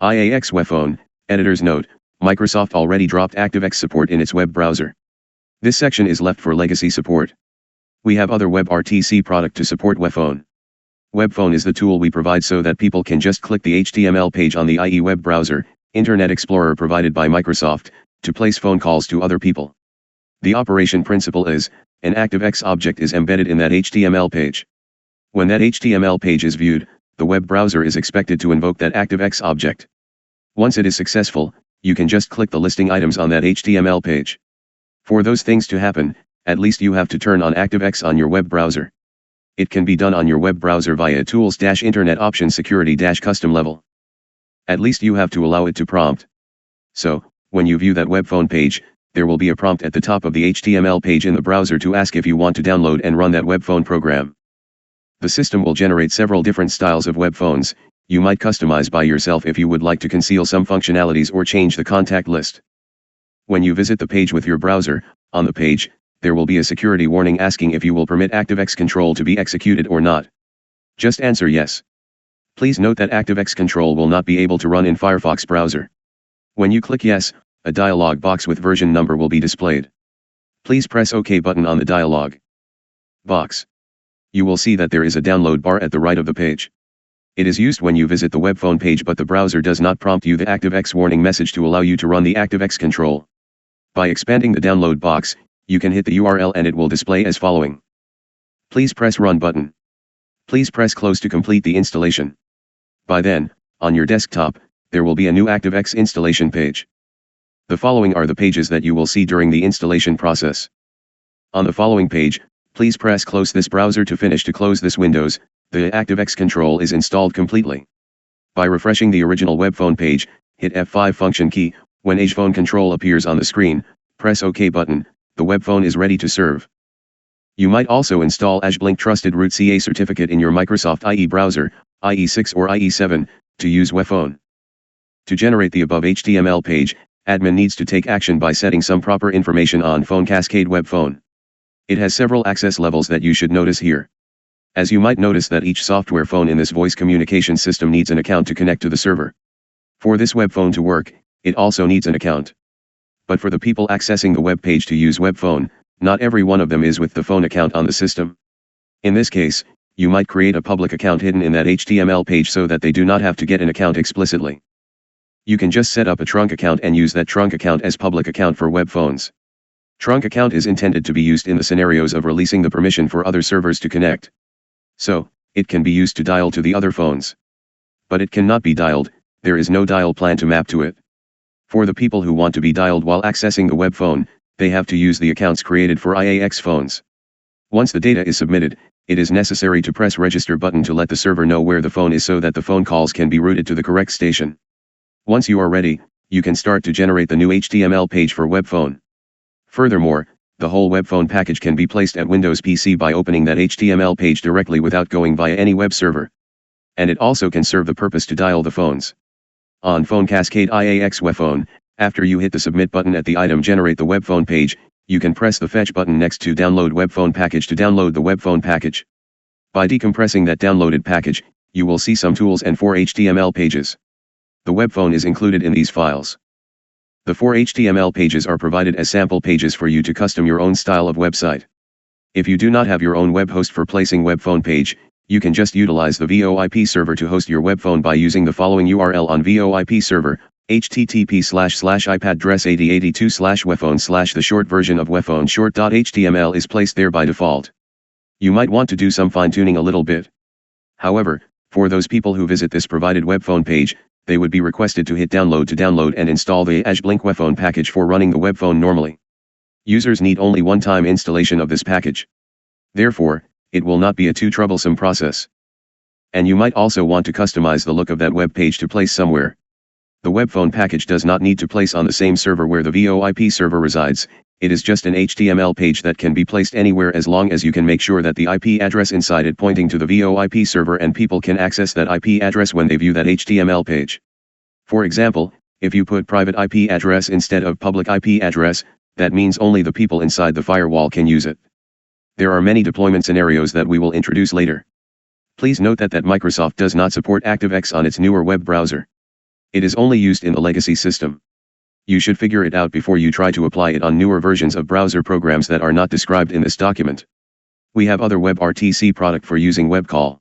IAX Webphone, editor's note, Microsoft already dropped ActiveX support in its web browser. This section is left for legacy support. We have other WebRTC product to support Webphone. Webphone is the tool we provide so that people can just click the HTML page on the IE web browser, Internet Explorer provided by Microsoft, to place phone calls to other people. The operation principle is, an ActiveX object is embedded in that HTML page. When that HTML page is viewed, the web browser is expected to invoke that ActiveX object. Once it is successful, you can just click the listing items on that HTML page. For those things to happen, at least you have to turn on ActiveX on your web browser. It can be done on your web browser via Tools-Internet Options Security-Custom level. At least you have to allow it to prompt. So, when you view that Webphone page, there will be a prompt at the top of the HTML page in the browser to ask if you want to download and run that Webphone program. The system will generate several different styles of web phones. You might customize by yourself if you would like to conceal some functionalities or change the contact list. When you visit the page with your browser, on the page, there will be a security warning asking if you will permit ActiveX control to be executed or not. Just answer yes. Please note that ActiveX control will not be able to run in Firefox browser. When you click yes, a dialog box with version number will be displayed. Please press OK button on the dialog box. You will see that there is a download bar at the right of the page. It is used when you visit the Webphone page, but the browser does not prompt you the ActiveX warning message to allow you to run the ActiveX control. By expanding the download box, you can hit the URL and it will display as following. Please press Run button. Please press Close to complete the installation. By then, on your desktop, there will be a new ActiveX installation page. The following are the pages that you will see during the installation process. On the following page, please press Close this browser to finish. To close this Windows, the ActiveX control is installed completely. By refreshing the original Webphone page, hit F5 function key. When Azblink control appears on the screen, press OK button. The Webphone is ready to serve. You might also install Azblink Trusted Root CA certificate in your Microsoft IE browser, IE6 or IE7, to use Webphone. To generate the above HTML page, admin needs to take action by setting some proper information on Phone Cascade Webphone. It has several access levels that you should notice here. As you might notice that each software phone in this voice communication system needs an account to connect to the server. For this Webphone to work, it also needs an account. But for the people accessing the web page to use Webphone, not every one of them is with the phone account on the system. In this case, you might create a public account hidden in that HTML page so that they do not have to get an account explicitly. You can just set up a trunk account and use that trunk account as public account for web phones. Trunk account is intended to be used in the scenarios of releasing the permission for other servers to connect. So, it can be used to dial to the other phones. But it cannot be dialed, there is no dial plan to map to it. For the people who want to be dialed while accessing the web phone, they have to use the accounts created for IAX phones. Once the data is submitted, it is necessary to press register button to let the server know where the phone is so that the phone calls can be routed to the correct station. Once you are ready, you can start to generate the new HTML page for Webphone. Furthermore, the whole Webphone package can be placed at Windows PC by opening that HTML page directly without going via any web server. And it also can serve the purpose to dial the phones. On Phone Cascade IAX Webphone, after you hit the submit button at the item generate the Webphone page, you can press the fetch button next to download Webphone package to download the Webphone package. By decompressing that downloaded package, you will see some tools and 4 HTML pages. The Webphone is included in these files. The 4 HTML pages are provided as sample pages for you to custom your own style of website. If you do not have your own web host for placing Webphone page, you can just utilize the VoIP server to host your Webphone by using the following URL on VoIP server, http://ipaddress8082/webphone/ the short version of Webphone short.html is placed there by default. You might want to do some fine-tuning a little bit. However, for those people who visit this provided Webphone page, they would be requested to hit download to download and install the Azblink Webphone package for running the Webphone normally. Users need only one-time installation of this package. Therefore, it will not be a too troublesome process. And you might also want to customize the look of that web page to place somewhere. The Webphone package does not need to place on the same server where the VoIP server resides, it is just an HTML page that can be placed anywhere as long as you can make sure that the IP address inside it pointing to the VoIP server and people can access that IP address when they view that HTML page. For example, if you put private IP address instead of public IP address, that means only the people inside the firewall can use it. There are many deployment scenarios that we will introduce later. Please note that Microsoft does not support ActiveX on its newer web browser. It is only used in the legacy system. You should figure it out before you try to apply it on newer versions of browser programs that are not described in this document. We have other WebRTC product for using web call.